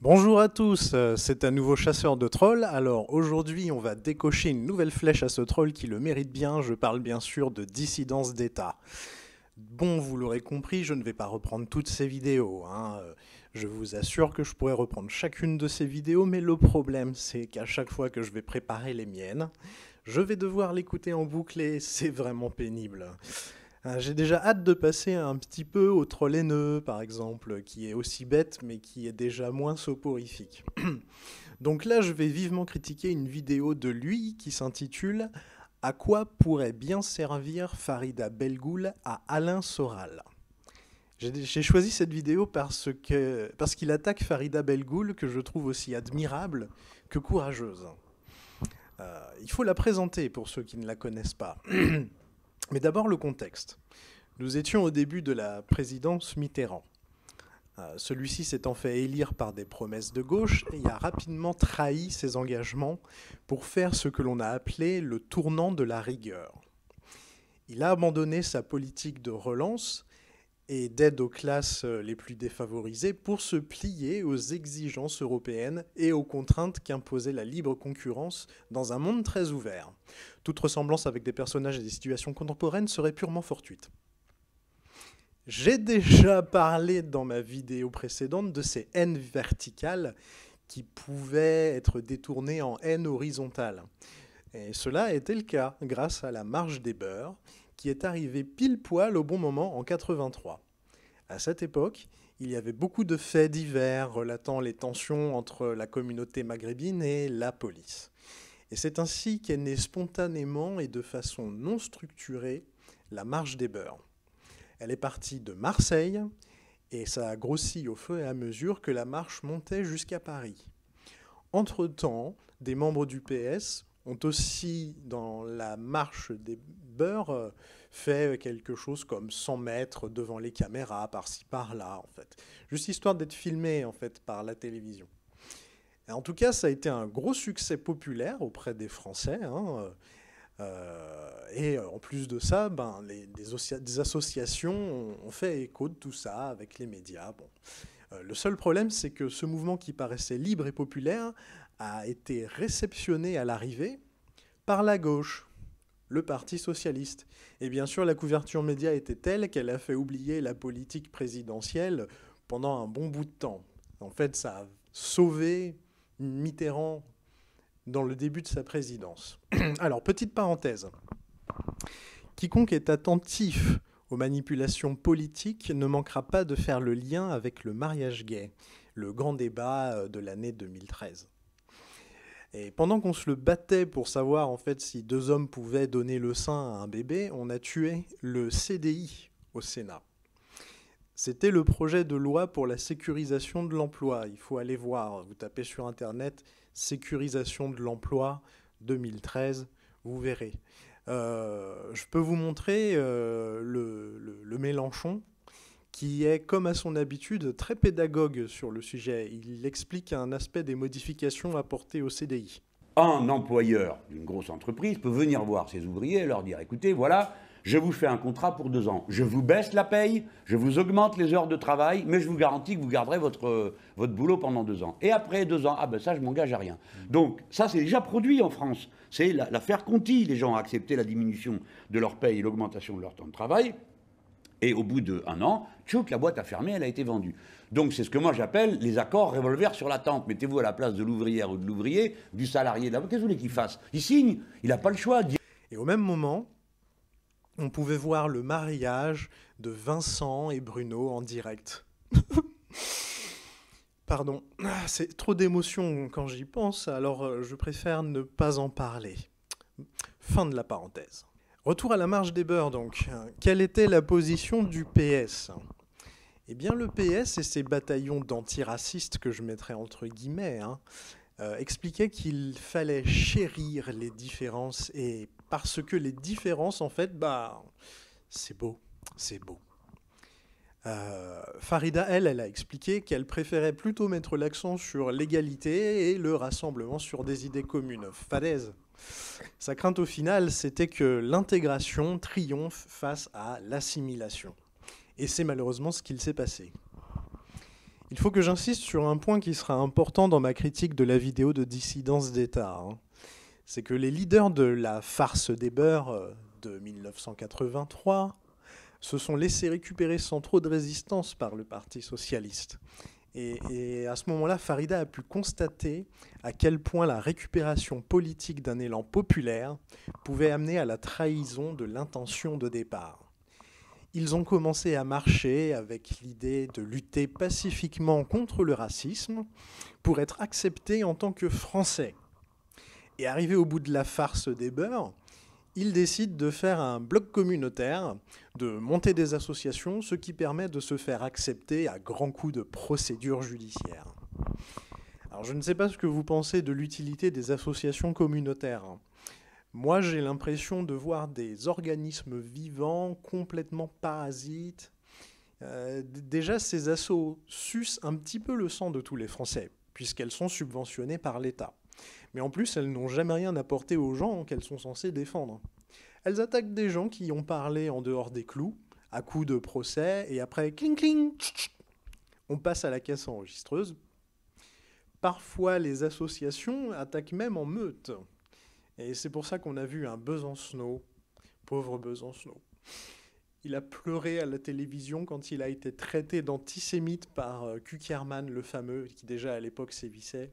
Bonjour à tous, c'est un nouveau chasseur de trolls. Alors aujourd'hui, on va décocher une nouvelle flèche à ce troll qui le mérite bien. Je parle bien sûr de dissidence d'État. Bon, vous l'aurez compris, je ne vais pas reprendre toutes ces vidéos, hein. Je vous assure que je pourrais reprendre chacune de ces vidéos, mais le problème, c'est qu'à chaque fois que je vais préparer les miennes, je vais devoir l'écouter en boucle et c'est vraiment pénible. J'ai déjà hâte de passer un petit peu au troll haineux, par exemple, qui est aussi bête, mais qui est déjà moins soporifique. Donc là, je vais vivement critiquer une vidéo de lui qui s'intitule « À quoi pourrait bien servir Farida Belgoul à Alain Soral ?» J'ai choisi cette vidéo parce qu'il attaque Farida Belgoul, que je trouve aussi admirable que courageuse. Il faut la présenter pour ceux qui ne la connaissent pas. Mais d'abord le contexte. Nous étions au début de la présidence Mitterrand. Celui-ci s'étant fait élire par des promesses de gauche et a rapidement trahi ses engagements pour faire ce que l'on a appelé le tournant de la rigueur. Il a abandonné sa politique de relance et d'aide aux classes les plus défavorisées pour se plier aux exigences européennes et aux contraintes qu'imposait la libre concurrence dans un monde très ouvert. Toute ressemblance avec des personnages et des situations contemporaines serait purement fortuite. J'ai déjà parlé dans ma vidéo précédente de ces haines verticales qui pouvaient être détournées en haine horizontale. Et cela a été le cas grâce à la marche des beurs, qui est arrivée pile poil au bon moment en 83. À cette époque, il y avait beaucoup de faits divers relatant les tensions entre la communauté maghrébine et la police. Et c'est ainsi qu'est née spontanément et de façon non structurée la marche des beurs. Elle est partie de Marseille et ça a grossi au fur et à mesure que la marche montait jusqu'à Paris. Entre-temps, des membres du PS ont aussi, dans la marche des beurs, fait quelque chose comme 100 mètres devant les caméras, par-ci, par-là, en fait. Juste histoire d'être filmé, en fait, par la télévision. Et en tout cas, ça a été un gros succès populaire auprès des Français, hein. Et en plus de ça, des associations ont fait écho de tout ça avec les médias. Bon. Le seul problème, c'est que ce mouvement qui paraissait libre et populaire a été réceptionné à l'arrivée par la gauche, le Parti socialiste. Et bien sûr, la couverture média était telle qu'elle a fait oublier la politique présidentielle pendant un bon bout de temps. En fait, ça a sauvé Mitterrand dans le début de sa présidence. Alors, petite parenthèse. Quiconque est attentif aux manipulations politiques ne manquera pas de faire le lien avec le mariage gay, le grand débat de l'année 2013. Et pendant qu'on se le battait pour savoir en fait si deux hommes pouvaient donner le sein à un bébé, on a tué le CDI au Sénat. C'était le projet de loi pour la sécurisation de l'emploi. Il faut aller voir, vous tapez sur Internet « sécurisation de l'emploi 2013 », vous verrez. Je peux vous montrer le Mélenchon, qui est, comme à son habitude, très pédagogue sur le sujet. Il explique un aspect des modifications apportées au CDI. Un employeur d'une grosse entreprise peut venir voir ses ouvriers et leur dire « Écoutez, voilà, je vous fais un contrat pour 2 ans. Je vous baisse la paye, je vous augmente les heures de travail, mais je vous garantis que vous garderez votre boulot pendant 2 ans. Et après 2 ans, ah ben ça, je m'engage à rien. » Donc ça, c'est déjà produit en France. C'est l'affaire Conti. Les gens ont accepté la diminution de leur paye et l'augmentation de leur temps de travail. Et au bout d'1 an, tchouk, la boîte a fermé, elle a été vendue. Donc c'est ce que moi j'appelle les accords revolver sur la tempe. Mettez-vous à la place de l'ouvrière ou de l'ouvrier, du salarié. Qu'est-ce que vous voulez qu'il fasse? Il signe, il n'a pas le choix. Et au même moment, on pouvait voir le mariage de Vincent et Bruno en direct. Pardon, c'est trop d'émotions quand j'y pense, alors je préfère ne pas en parler. Fin de la parenthèse. Retour à la marche des beurs donc. Quelle était la position du PS ? Eh bien le PS et ses bataillons d'antiracistes, que je mettrais entre guillemets, expliquaient qu'il fallait chérir les différences, et parce que les différences, en fait, c'est beau, c'est beau. Farida, elle a expliqué qu'elle préférait plutôt mettre l'accent sur l'égalité et le rassemblement sur des idées communes. Falaise. Sa crainte au final, c'était que l'intégration triomphe face à l'assimilation. Et c'est malheureusement ce qu'il s'est passé. Il faut que j'insiste sur un point qui sera important dans ma critique de la vidéo de Dissidence d'État, hein. C'est que les leaders de la farce des beurs de 1983 se sont laissés récupérer sans trop de résistance par le Parti socialiste. Et à ce moment-là, Farida a pu constater à quel point la récupération politique d'un élan populaire pouvait amener à la trahison de l'intention de départ. Ils ont commencé à marcher avec l'idée de lutter pacifiquement contre le racisme pour être acceptés en tant que Français. Et arrivé au bout de la farce des beurs, ils décident de faire un bloc communautaire, de monter des associations, ce qui permet de se faire accepter à grands coups de procédures judiciaires. Alors je ne sais pas ce que vous pensez de l'utilité des associations communautaires. Moi, j'ai l'impression de voir des organismes vivants, complètement parasites. Déjà, ces assos sucent un petit peu le sang de tous les Français, puisqu'elles sont subventionnées par l'État. Mais en plus, elles n'ont jamais rien apporté aux gens qu'elles sont censées défendre. Elles attaquent des gens qui ont parlé en dehors des clous, à coups de procès, et après, cling cling, on passe à la caisse enregistreuse. Parfois, les associations attaquent même en meute. Et c'est pour ça qu'on a vu un Besancenot, pauvre Besancenot. Il a pleuré à la télévision quand il a été traité d'antisémite par Kuckerman, le fameux, qui déjà à l'époque sévissait.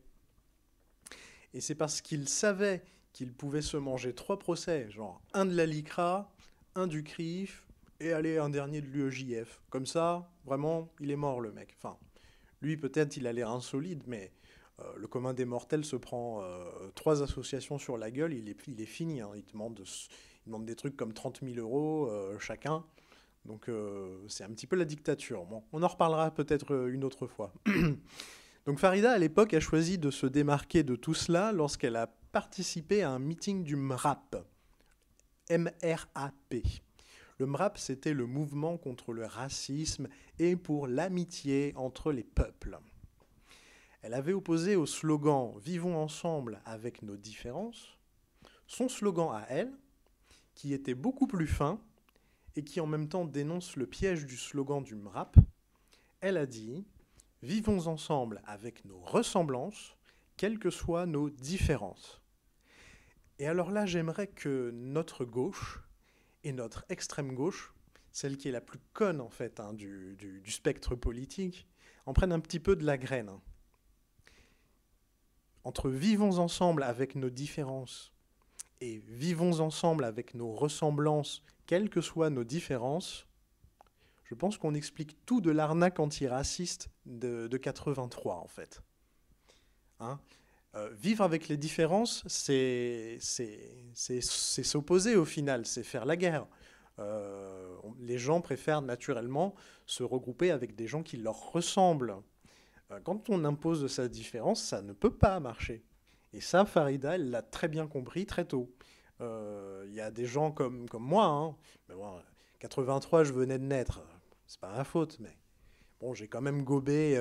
Et c'est parce qu'il savait qu'il pouvait se manger 3 procès, genre un de la LICRA, un du CRIF, et aller un dernier de l'UEJF. Comme ça, vraiment, il est mort le mec. Enfin, lui peut-être il a l'air insolide, mais le commun des mortels se prend 3 associations sur la gueule, il est fini. Hein. Il demande des trucs comme 30 000 € chacun. Donc c'est un petit peu la dictature. Bon, on en reparlera peut-être une autre fois. Donc Farida, à l'époque, a choisi de se démarquer de tout cela lorsqu'elle a participé à un meeting du MRAP. M-R-A-P. Le MRAP, c'était le mouvement contre le racisme et pour l'amitié entre les peuples. Elle avait opposé au slogan « Vivons ensemble avec nos différences » son slogan à elle, qui était beaucoup plus fin et qui en même temps dénonce le piège du slogan du MRAP. Elle a dit « Vivons ensemble avec nos ressemblances, quelles que soient nos différences ». Et alors là, j'aimerais que notre gauche et notre extrême gauche, celle qui est la plus conne en fait du spectre politique, en prennent un petit peu de la graine. Entre vivons ensemble avec nos différences et vivons ensemble avec nos ressemblances, quelles que soient nos différences, je pense qu'on explique tout de l'arnaque antiraciste de 83 en fait. Hein ? Vivre avec les différences, c'est s'opposer au final, c'est faire la guerre. Les gens préfèrent naturellement se regrouper avec des gens qui leur ressemblent. Quand on impose sa différence, ça ne peut pas marcher. Et ça, Farida, elle l'a très bien compris très tôt. Y a des gens comme moi, hein. Mais bon, 83, je venais de naître. C'est pas ma faute, mais bon, j'ai quand même gobé,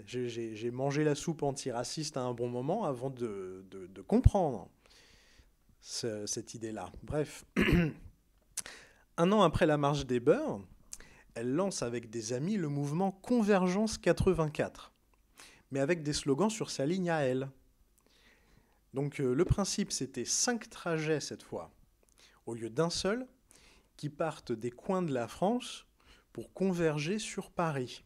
j'ai mangé la soupe antiraciste à un bon moment avant de comprendre cette idée-là. Bref. Un an après la marche des beurs, elle lance avec des amis le mouvement Convergence 84, mais avec des slogans sur sa ligne à elle. Donc le principe, c'était 5 trajets cette fois, au lieu d'un seul, qui partent des coins de la France pour converger sur Paris.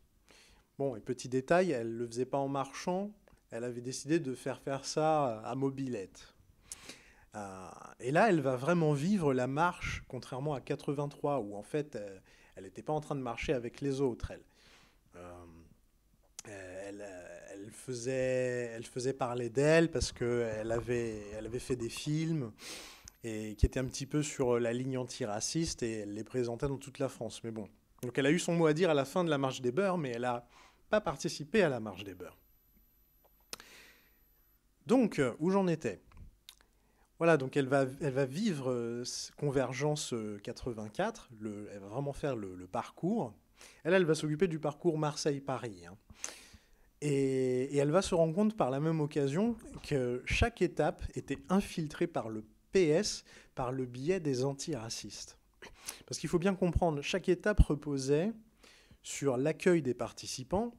Bon, et petit détail, elle ne le faisait pas en marchant, elle avait décidé de faire ça à mobilette. Et là, elle va vraiment vivre la marche, contrairement à 83, où en fait, elle n'était pas en train de marcher avec les autres. Elle faisait parler d'elle parce qu'elle avait fait des films et qui étaient un petit peu sur la ligne antiraciste et elle les présentait dans toute la France. Mais bon, donc elle a eu son mot à dire à la fin de la marche des beurs, mais elle n'a pas participé à la marche des beurs. Donc, où j'en étais ? Voilà, donc elle va vivre Convergence 84, elle va vraiment faire le parcours. Elle va s'occuper du parcours Marseille-Paris. Hein. Et elle va se rendre compte par la même occasion que chaque étape était infiltrée par le PS par le biais des antiracistes. Parce qu'il faut bien comprendre, chaque étape reposait sur l'accueil des participants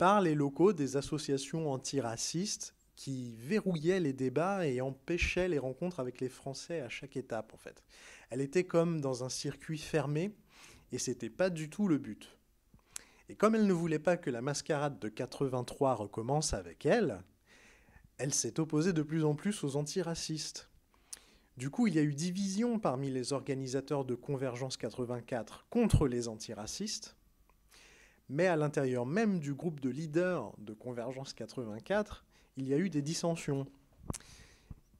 par les locaux des associations antiracistes qui verrouillaient les débats et empêchaient les rencontres avec les Français à chaque étape, en fait. Elle était comme dans un circuit fermé, et c'était pas du tout le but. Et comme elle ne voulait pas que la mascarade de 83 recommence avec elle, elle s'est opposée de plus en plus aux antiracistes. Du coup, il y a eu division parmi les organisateurs de Convergence 84 contre les antiracistes, mais à l'intérieur même du groupe de leaders de Convergence 84, il y a eu des dissensions.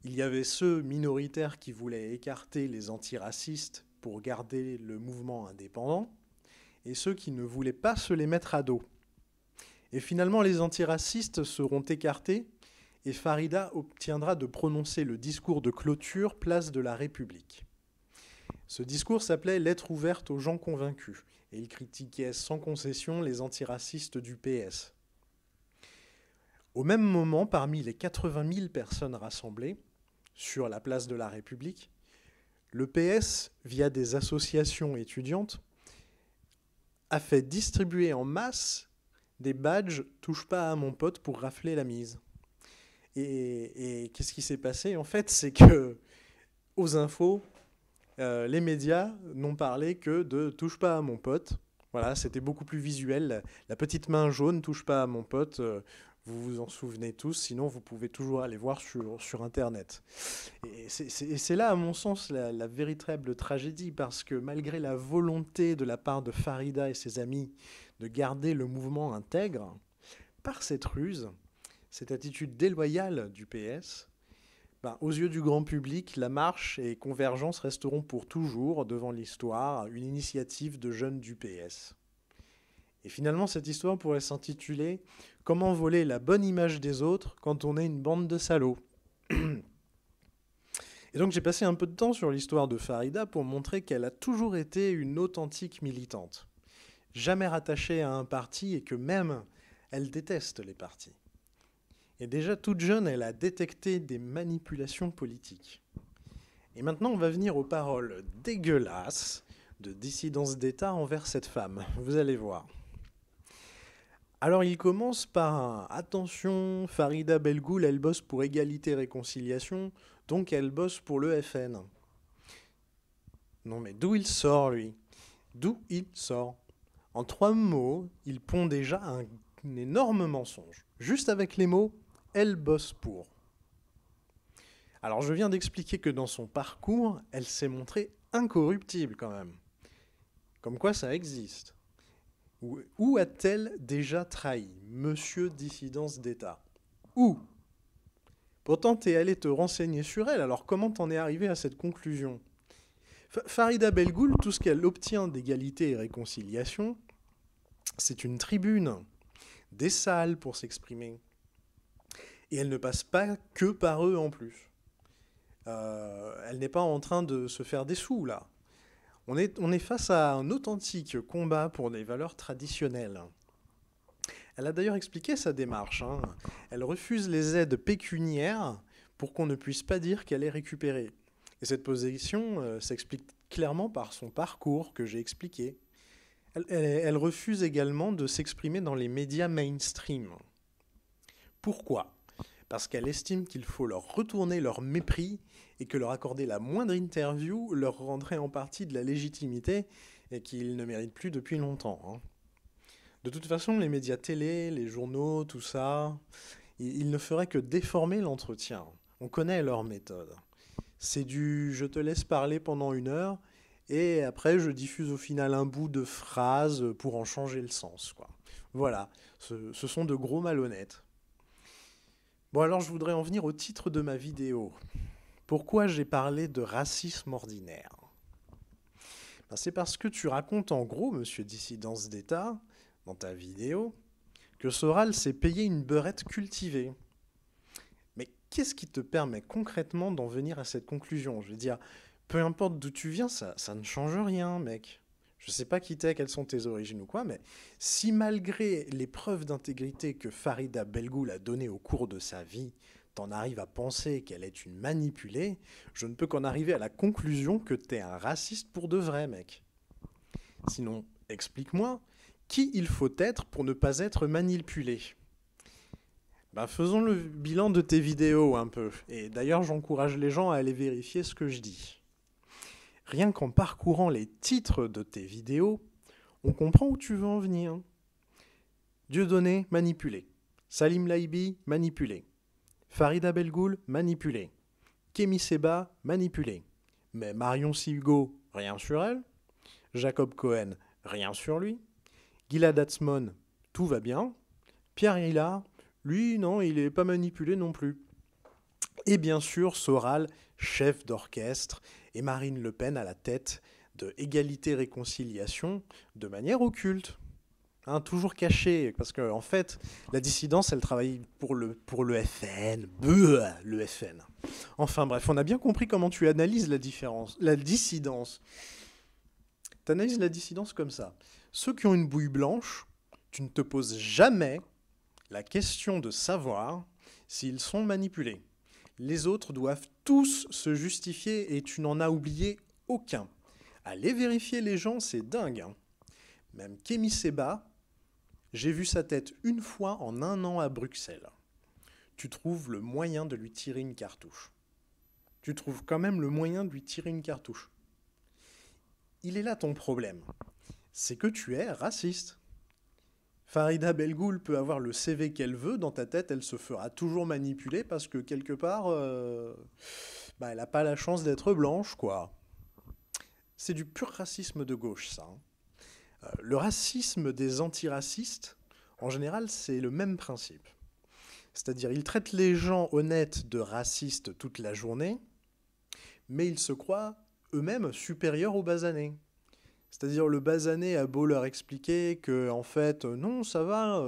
Il y avait ceux minoritaires qui voulaient écarter les antiracistes pour garder le mouvement indépendant, et ceux qui ne voulaient pas se les mettre à dos. Et finalement, les antiracistes seront écartés, et Farida obtiendra de prononcer le discours de clôture place de la République. Ce discours s'appelait « Lettre ouverte aux gens convaincus », et il critiquait sans concession les antiracistes du PS. Au même moment, parmi les 80 000 personnes rassemblées sur la place de la République, le PS, via des associations étudiantes, a fait distribuer en masse des badges « Touche pas à mon pote » pour rafler la mise. Et qu'est-ce qui s'est passé? En fait, c'est que aux infos, les médias n'ont parlé que de « touche pas à mon pote ». Voilà, c'était beaucoup plus visuel. La petite main jaune « touche pas à mon pote », vous vous en souvenez tous, sinon vous pouvez toujours aller voir sur Internet. Et c'est là, à mon sens, la véritable tragédie, parce que malgré la volonté de la part de Farida et ses amis de garder le mouvement intègre, par cette ruse, cette attitude déloyale du PS, aux yeux du grand public, la marche et Convergence resteront pour toujours, devant l'histoire, une initiative de jeunes du PS. Et finalement, cette histoire pourrait s'intituler « Comment voler la bonne image des autres quand on est une bande de salauds ?» Et donc j'ai passé un peu de temps sur l'histoire de Farida pour montrer qu'elle a toujours été une authentique militante, jamais rattachée à un parti et que même elle déteste les partis. Et déjà toute jeune, elle a détecté des manipulations politiques. Et maintenant, on va venir aux paroles dégueulasses de dissidence d'État envers cette femme. Vous allez voir. Alors il commence par un « Attention, Farida Belgoul, elle bosse pour égalité et réconciliation, donc elle bosse pour le FN. » Non mais d'où il sort, lui? D'où il sort? En 3 mots, il pond déjà un énorme mensonge. Juste avec les mots « elle bosse pour ». Alors je viens d'expliquer que dans son parcours, elle s'est montrée incorruptible quand même. Comme quoi ça existe. Où a-t-elle déjà trahi, monsieur dissidence d'État? Où? Pourtant, t'es allé te renseigner sur elle, alors comment t'en es arrivé à cette conclusion? Farida Belgoul, tout ce qu'elle obtient d'égalité et réconciliation, c'est une tribune, des salles pour s'exprimer. Et elle ne passe pas que par eux en plus. Elle n'est pas en train de se faire des sous, là. On est face à un authentique combat pour des valeurs traditionnelles. Elle a d'ailleurs expliqué sa démarche. Elle refuse les aides pécuniaires pour qu'on ne puisse pas dire qu'elle est récupérée. Et cette position s'explique clairement par son parcours que j'ai expliqué. Elle refuse également de s'exprimer dans les médias mainstream. Pourquoi ? Parce qu'elle estime qu'il faut leur retourner leur mépris et que leur accorder la moindre interview leur rendrait en partie de la légitimité et qu'ils ne méritent plus depuis longtemps. De toute façon, les médias télé, les journaux, tout ça, ils ne feraient que déformer l'entretien. On connaît leur méthode. C'est du « je te laisse parler pendant 1 heure » et après je diffuse au final un bout de phrase pour en changer le sens, quoi. Voilà, ce sont de gros malhonnêtes. Bon alors je voudrais en venir au titre de ma vidéo. Pourquoi j'ai parlé de racisme ordinaire? C'est parce que tu racontes en gros, monsieur dissidence d'État, dans ta vidéo, que Soral s'est payé une beurette cultivée. Mais qu'est-ce qui te permet concrètement d'en venir à cette conclusion? Je veux dire, peu importe d'où tu viens, ça ne change rien, mec. Je sais pas qui t'es, quelles sont tes origines ou quoi, mais si malgré les preuves d'intégrité que Farida Belgoul a données au cours de sa vie, t'en arrives à penser qu'elle est une manipulée, je ne peux qu'en arriver à la conclusion que t'es un raciste pour de vrai, mec. Sinon, explique-moi, Qui il faut être pour ne pas être manipulé? Ben, faisons le bilan de tes vidéos un peu. Et d'ailleurs, j'encourage les gens à aller vérifier ce que je dis. Rien qu'en parcourant les titres de tes vidéos, on comprend où tu veux en venir. Dieudonné, manipulé. Salim Laibi, manipulé. Farida Belgoul, manipulé. Kémy Séba, manipulé. Mais Marion Sigo, rien sur elle. Jacob Cohen, rien sur lui. Gilad Atzmon, tout va bien. Pierre Hillard, lui, non, il n'est pas manipulé non plus. Et bien sûr, Soral, chef d'orchestre, et Marine Le Pen à la tête de Égalité-Réconciliation de manière occulte. Hein, toujours cachée, parce qu'en en fait, la dissidence, elle travaille pour le FN. Le FN. Enfin bref, on a bien compris comment tu analyses la dissidence. Tu analyses la dissidence comme ça. Ceux qui ont une bouille blanche, tu ne te poses jamais la question de savoir s'ils sont manipulés. Les autres doivent tous se justifier et tu n'en as oublié aucun. Aller vérifier les gens, c'est dingue. Hein. Même Kémy Séba, j'ai vu sa tête une fois en 1 an à Bruxelles. Tu trouves le moyen de lui tirer une cartouche. Tu trouves quand même le moyen de lui tirer une cartouche. Il est là ton problème. C'est que tu es raciste. Farida Belgoul peut avoir le CV qu'elle veut, dans ta tête, elle se fera toujours manipuler parce que quelque part, elle n'a pas la chance d'être blanche, quoi. C'est du pur racisme de gauche, ça. Hein. Le racisme des antiracistes, en général, c'est le même principe. C'est-à-dire, ils traitent les gens honnêtes de racistes toute la journée, mais ils se croient eux-mêmes supérieurs aux basanés. C'est-à-dire, le basané a beau leur expliquer que, en fait, non, ça va,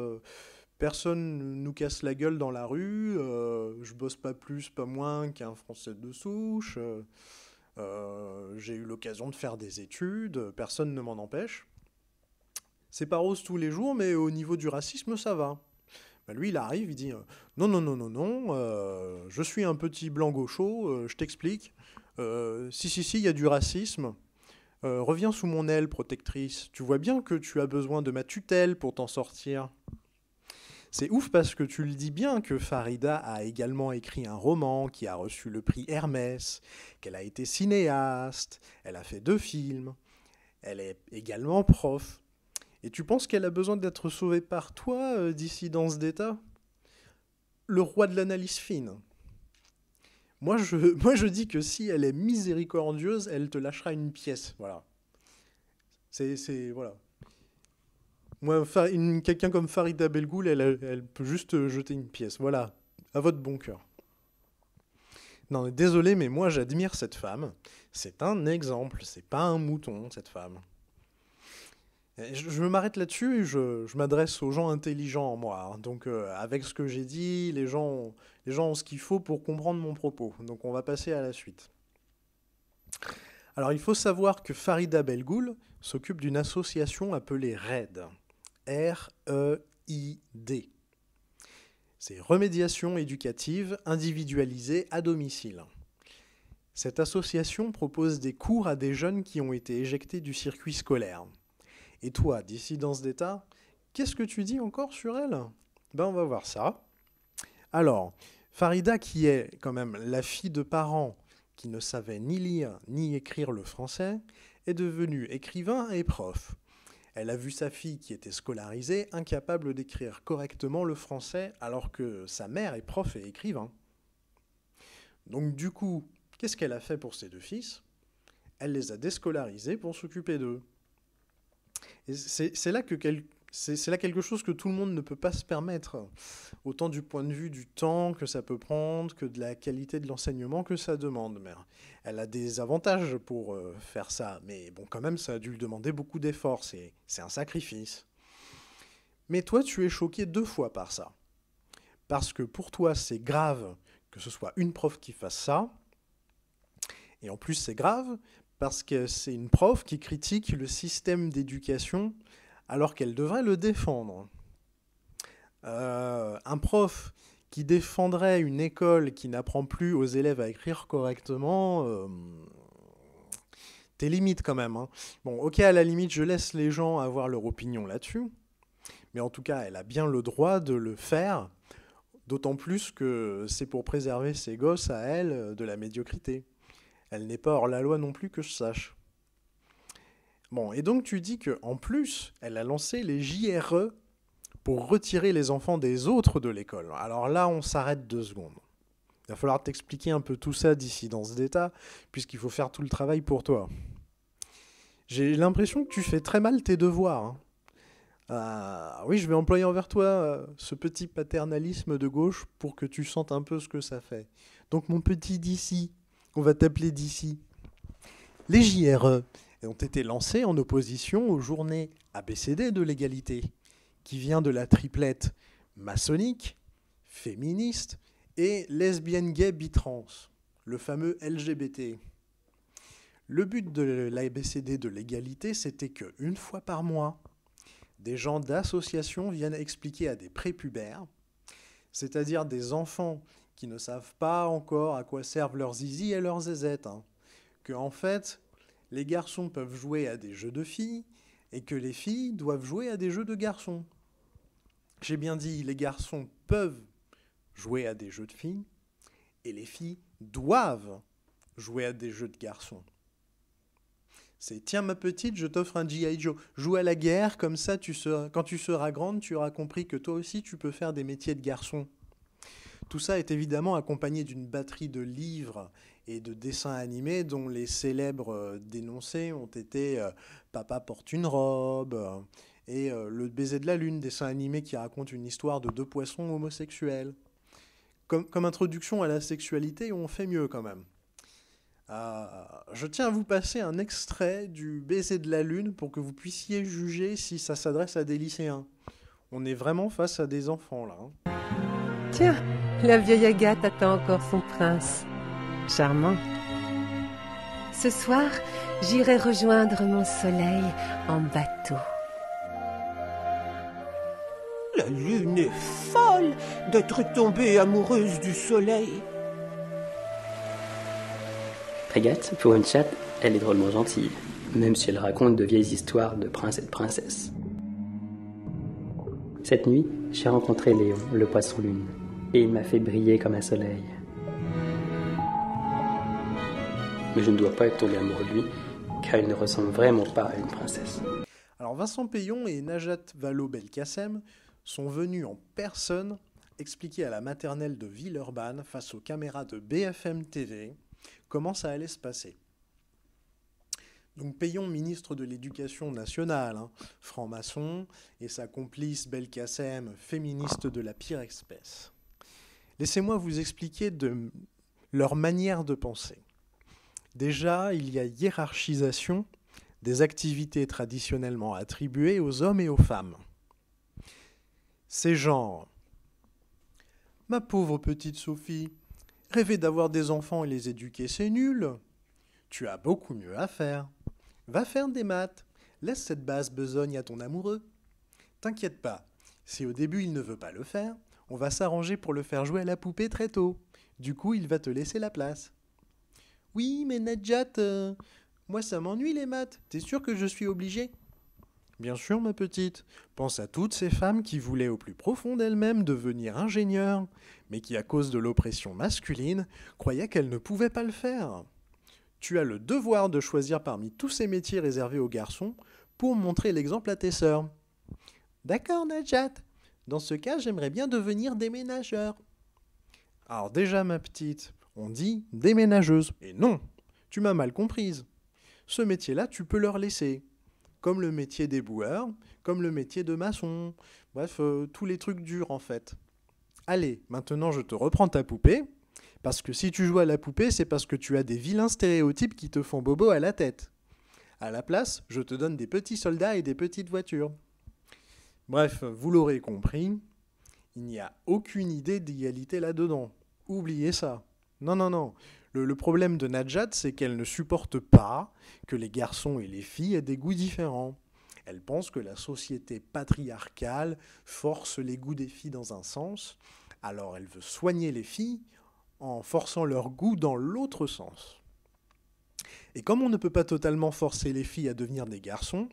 personne nous casse la gueule dans la rue, je bosse pas plus, pas moins qu'un Français de souche, j'ai eu l'occasion de faire des études, personne ne m'en empêche. C'est pas rose tous les jours, mais au niveau du racisme, ça va. Ben lui, il arrive, il dit non, non, non, non, non, je suis un petit blanc gaucho, je t'explique. Si, il y a du racisme. Reviens sous mon aile, protectrice. Tu vois bien que tu as besoin de ma tutelle pour t'en sortir. C'est ouf parce que tu le dis bien que Farida a également écrit un roman qui a reçu le prix Hermès, qu'elle a été cinéaste, elle a fait 2 films, elle est également prof. Et tu penses qu'elle a besoin d'être sauvée par toi, dissidence d'État? Le roi de l'analyse fine. Moi, je dis que si elle est miséricordieuse, elle te lâchera une pièce. Voilà. Voilà. Moi, quelqu'un comme Farida Belgoul, elle peut juste jeter une pièce. Voilà. À votre bon cœur. Non, désolé, mais moi, j'admire cette femme. C'est un exemple. C'est pas un mouton, cette femme. Je m'arrête là-dessus et je m'adresse aux gens intelligents, moi. Donc, avec ce que j'ai dit, les gens ont ce qu'il faut pour comprendre mon propos. Donc, on va passer à la suite. Alors, il faut savoir que Farida Belgoul s'occupe d'une association appelée REID. R-E-I-D. C'est Remédiation éducative individualisée à domicile. Cette association propose des cours à des jeunes qui ont été éjectés du circuit scolaire. Et toi, dissidence d'État, qu'est-ce que tu dis encore sur elle? Ben, on va voir ça. Alors, Farida, qui est quand même la fille de parents qui ne savaient ni lire ni écrire le français, est devenue écrivain et prof. Elle a vu sa fille qui était scolarisée, incapable d'écrire correctement le français, alors que sa mère est prof et écrivain. Donc du coup, qu'est-ce qu'elle a fait pour ses 2 fils? Elle les a déscolarisés pour s'occuper d'eux. Et c'est là quelque chose que tout le monde ne peut pas se permettre, autant du point de vue du temps que ça peut prendre, que de la qualité de l'enseignement que ça demande. Mais elle a des avantages pour faire ça, mais bon, quand même, ça a dû lui demander beaucoup d'efforts, c'est un sacrifice. Mais toi, tu es choqué 2 fois par ça. Parce que pour toi, c'est grave que ce soit une prof qui fasse ça, et en plus, c'est grave parce que c'est une prof qui critique le système d'éducation alors qu'elle devrait le défendre. Un prof qui défendrait une école qui n'apprend plus aux élèves à écrire correctement, tes limites quand même, hein. Bon, ok, à la limite, je laisse les gens avoir leur opinion là-dessus, mais en tout cas, elle a bien le droit de le faire, d'autant plus que c'est pour préserver ses gosses à elle de la médiocrité. Elle n'est pas hors la loi non plus que je sache. Bon, et donc tu dis qu'en plus, elle a lancé les JRE pour retirer les enfants des autres de l'école. Alors là, on s'arrête 2 secondes. Il va falloir t'expliquer un peu tout ça d'ici dans ce détail, puisqu'il faut faire tout le travail pour toi. J'ai l'impression que tu fais très mal tes devoirs, hein. Oui, je vais employer envers toi ce petit paternalisme de gauche pour que tu sentes un peu ce que ça fait. Donc mon petit d'ici, on va t'appeler d'ici. Les JRE ont été lancés en opposition aux journées ABCD de l'égalité, qui vient de la triplette maçonnique, féministe et lesbienne, gay, bitrans, le fameux LGBT. Le but de l'ABCD de l'égalité, c'était qu'une fois par mois, des gens d'associations viennent expliquer à des prépubères, c'est-à-dire des enfants qui ne savent pas encore à quoi servent leurs zizi et leurs zézettes, hein, que en fait, les garçons peuvent jouer à des jeux de filles et que les filles doivent jouer à des jeux de garçons. J'ai bien dit, les garçons peuvent jouer à des jeux de filles et les filles doivent jouer à des jeux de garçons. C'est tiens ma petite, je t'offre un G.I. Joe. Joue à la guerre, comme ça quand tu seras grande, tu auras compris que toi aussi tu peux faire des métiers de garçon. Tout ça est évidemment accompagné d'une batterie de livres et de dessins animés dont les célèbres dénoncés ont été Papa porte une robe et Le baiser de la lune, dessin animé qui raconte une histoire de 2 poissons homosexuels. Comme introduction à la sexualité, on fait mieux quand même. Je tiens à vous passer un extrait du baiser de la lune pour que vous puissiez juger si ça s'adresse à des lycéens. On est vraiment face à des enfants là, hein. Tiens, la vieille Agathe attend encore son prince. Charmant. Ce soir, j'irai rejoindre mon soleil en bateau. La lune est folle d'être tombée amoureuse du soleil. Agathe, pour une chatte, elle est drôlement gentille, même si elle raconte de vieilles histoires de princes et de princesses. Cette nuit, j'ai rencontré Léon, le poisson-lune, et il m'a fait briller comme un soleil. Mais je ne dois pas être tombé amoureux de lui, car il ne ressemble vraiment pas à une princesse. Alors Vincent Payon et Najat Vallaud-Belkacem sont venus en personne expliquer à la maternelle de Villeurbanne, face aux caméras de BFM TV, comment ça allait se passer. Donc Payon, ministre de l'Éducation nationale, hein, franc-maçon, et sa complice Belkacem, féministe de la pire espèce. Laissez-moi vous expliquer de leur manière de penser. Déjà, il y a hiérarchisation des activités traditionnellement attribuées aux hommes et aux femmes. C'est genre « Ma pauvre petite Sophie, rêver d'avoir des enfants et les éduquer, c'est nul. Tu as beaucoup mieux à faire. Va faire des maths. Laisse cette basse besogne à ton amoureux. T'inquiète pas, si au début il ne veut pas le faire, on va s'arranger pour le faire jouer à la poupée très tôt. Du coup, il va te laisser la place. Oui, mais Nadjat, moi ça m'ennuie les maths. T'es sûre que je suis obligée ? Bien sûr, ma petite. Pense à toutes ces femmes qui voulaient au plus profond d'elles-mêmes devenir ingénieures, mais qui, à cause de l'oppression masculine, croyaient qu'elles ne pouvaient pas le faire. Tu as le devoir de choisir parmi tous ces métiers réservés aux garçons pour montrer l'exemple à tes sœurs. D'accord, Najat. Dans ce cas, j'aimerais bien devenir déménageur. Alors déjà, ma petite, on dit déménageuse. Et non, tu m'as mal comprise. Ce métier-là, tu peux leur laisser. Comme le métier d'éboueur, comme le métier de maçon. Bref, tous les trucs durs en fait. Allez, maintenant je te reprends ta poupée. Parce que si tu joues à la poupée, c'est parce que tu as des vilains stéréotypes qui te font bobo à la tête. À la place, je te donne des petits soldats et des petites voitures. Bref, vous l'aurez compris, il n'y a aucune idée d'égalité là-dedans. Oubliez ça. Non, non, non. Le problème de Najat, c'est qu'elle ne supporte pas que les garçons et les filles aient des goûts différents. Elle pense que la société patriarcale force les goûts des filles dans un sens, alors elle veut soigner les filles en forçant leur goût dans l'autre sens. Et comme on ne peut pas totalement forcer les filles à devenir des garçons,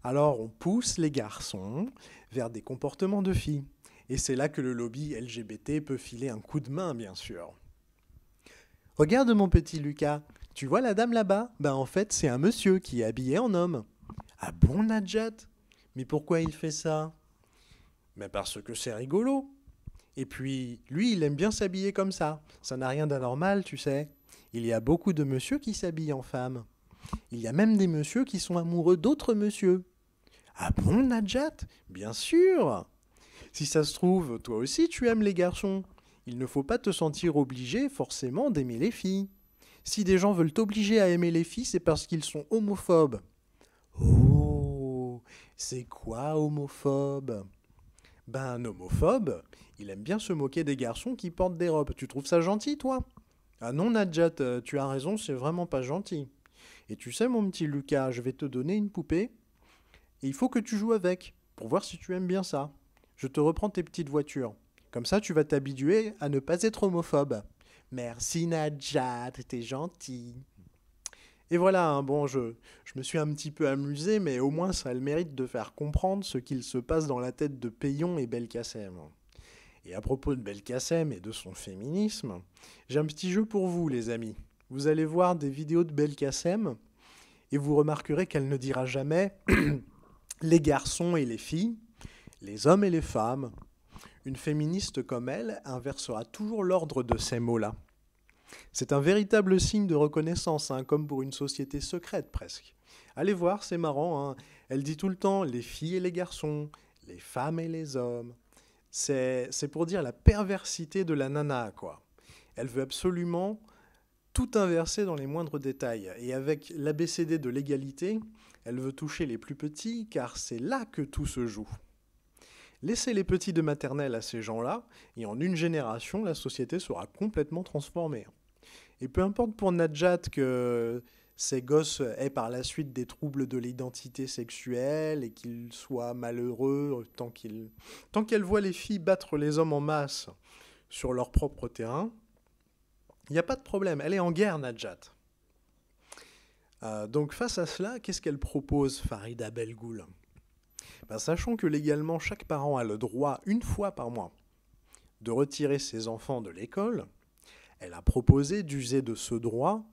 alors on pousse les garçons vers des comportements de filles. Et c'est là que le lobby LGBT peut filer un coup de main, bien sûr. Regarde mon petit Lucas, tu vois la dame là-bas? En fait, c'est un monsieur qui est habillé en homme. Ah bon, Nadjat? Mais pourquoi il fait ça? Parce que c'est rigolo. Et puis, lui, il aime bien s'habiller comme ça. Ça n'a rien d'anormal, tu sais. Il y a beaucoup de messieurs qui s'habillent en femmes. Il y a même des messieurs qui sont amoureux d'autres messieurs. Ah bon, Nadjat? Bien sûr! Si ça se trouve, toi aussi tu aimes les garçons. Il ne faut pas te sentir obligé forcément d'aimer les filles. Si des gens veulent t'obliger à aimer les filles, c'est parce qu'ils sont homophobes. Oh, c'est quoi homophobe? Un homophobe, il aime bien se moquer des garçons qui portent des robes. Tu trouves ça gentil, toi? Ah non, Nadjat, tu as raison, c'est vraiment pas gentil. Et tu sais, mon petit Lucas, je vais te donner une poupée, et il faut que tu joues avec, pour voir si tu aimes bien ça. Je te reprends tes petites voitures. Comme ça, tu vas t'habituer à ne pas être homophobe. Merci, Nadjat, t'es gentil. Et voilà, je me suis un petit peu amusé, mais au moins ça a le mérite de faire comprendre ce qu'il se passe dans la tête de Payon et Belkacem. Et à propos de Belkacem et de son féminisme, j'ai un petit jeu pour vous, les amis. Vous allez voir des vidéos de Belkacem, et vous remarquerez qu'elle ne dira jamais les garçons et les filles, les hommes et les femmes. Une féministe comme elle inversera toujours l'ordre de ces mots-là. C'est un véritable signe de reconnaissance, comme pour une société secrète presque. Allez voir, c'est marrant. Elle dit tout le temps les filles et les garçons, les femmes et les hommes. C'est pour dire la perversité de la nana, quoi. Elle veut absolument tout inverser dans les moindres détails. Et avec l'ABCD de l'égalité, elle veut toucher les plus petits, car c'est là que tout se joue. Laissez les petits de maternelle à ces gens-là, et en une génération, la société sera complètement transformée. Et peu importe pour Nadjat que ces gosses aient par la suite des troubles de l'identité sexuelle et qu'ils soient malheureux tant qu'elle voit les filles battre les hommes en masse sur leur propre terrain, il n'y a pas de problème. Elle est en guerre, Nadjat. Donc face à cela, qu'est-ce qu'elle propose, Farida Belgoul? Sachant que légalement, chaque parent a le droit, une fois par mois, de retirer ses enfants de l'école, elle a proposé d'user de ce droit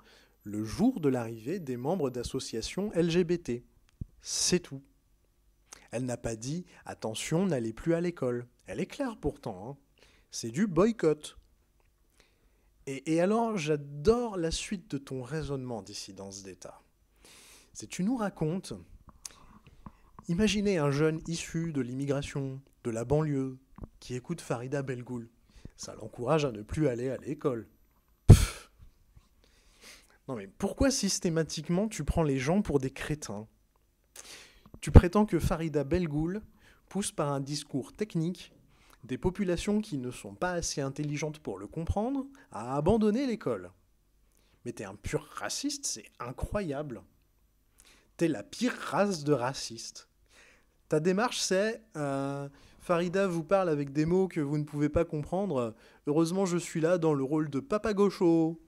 le jour de l'arrivée des membres d'associations LGBT. C'est tout. Elle n'a pas dit « attention, n'allez plus à l'école ». Elle est claire pourtant. C'est du boycott. Et alors, j'adore la suite de ton raisonnement, dissidence d'État. C'est tu nous racontes... Imaginez un jeune issu de l'immigration, de la banlieue, qui écoute Farida Belgoul. Ça l'encourage à ne plus aller à l'école. Non mais pourquoi systématiquement tu prends les gens pour des crétins? Tu prétends que Farida Belgoul pousse par un discours technique des populations qui ne sont pas assez intelligentes pour le comprendre à abandonner l'école. Mais t'es un pur raciste, c'est incroyable. T'es la pire race de racistes. Ta démarche, c'est Farida vous parle avec des mots que vous ne pouvez pas comprendre. Heureusement, je suis là dans le rôle de Papa Gaucho.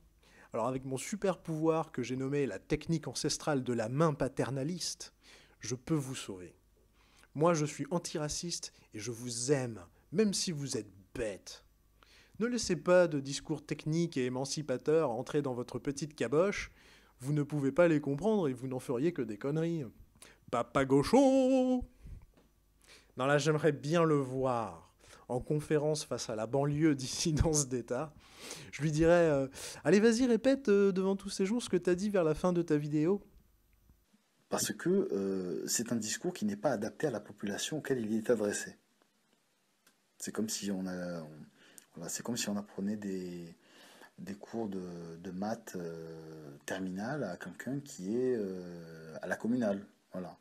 Alors, avec mon super pouvoir que j'ai nommé la technique ancestrale de la main paternaliste, je peux vous sauver. Moi, je suis antiraciste et je vous aime, même si vous êtes bête. Ne laissez pas de discours techniques et émancipateurs entrer dans votre petite caboche. Vous ne pouvez pas les comprendre et vous n'en feriez que des conneries. Papa Gaucho! Non, là, j'aimerais bien le voir en conférence face à la banlieue dissidence d'État. Je lui dirais allez, vas-y, répète devant tous ces gens ce que tu as dit vers la fin de ta vidéo. Parce que c'est un discours qui n'est pas adapté à la population auquel il est adressé. C'est comme si on apprenait des cours de maths terminale à quelqu'un qui est à la communale. Voilà.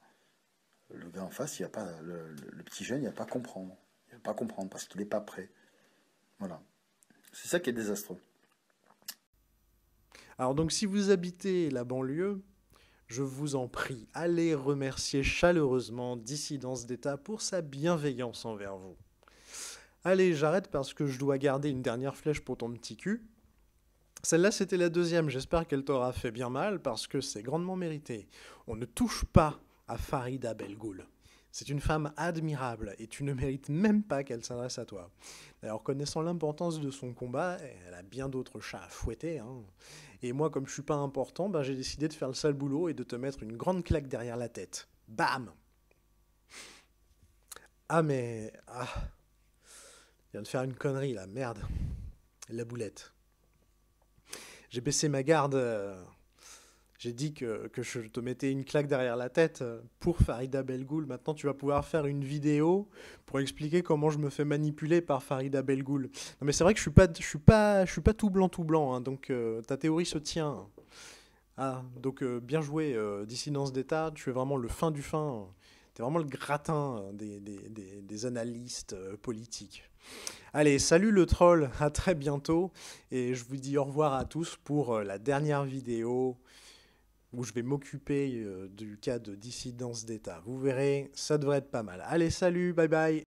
Le gars en face, il va pas, le petit jeune, il va pas comprendre. Il va pas comprendre parce qu'il n'est pas prêt. Voilà. C'est ça qui est désastreux. Alors donc, si vous habitez la banlieue, je vous en prie, allez remercier chaleureusement Dissidence d'État pour sa bienveillance envers vous. Allez, j'arrête parce que je dois garder une dernière flèche pour ton petit cul. Celle-là, c'était la deuxième. J'espère qu'elle t'aura fait bien mal parce que c'est grandement mérité. On ne touche pas à Farida Belgoul. C'est une femme admirable et tu ne mérites même pas qu'elle s'adresse à toi. D'ailleurs, connaissant l'importance de son combat, elle a bien d'autres chats à fouetter, hein. Et moi, comme je suis pas important, ben, j'ai décidé de faire le sale boulot et de te mettre une grande claque derrière la tête. Bam! Ah mais... Ah, je viens de faire une connerie là, merde. La boulette. J'ai baissé ma garde. J'ai dit que je te mettais une claque derrière la tête pour Farida Belgoul. Maintenant, tu vas pouvoir faire une vidéo pour expliquer comment je me fais manipuler par Farida Belgoul. Non, mais c'est vrai que je suis pas tout blanc, hein, donc ta théorie se tient. Ah, donc bien joué, Dissidence d'État. Tu es vraiment le fin du fin. Tu es vraiment le gratin des analystes politiques. Allez, salut le troll, à très bientôt. Et je vous dis au revoir à tous pour la dernière vidéo où je vais m'occuper du cas de dissidence d'État. Vous verrez, ça devrait être pas mal. Allez, salut, bye bye.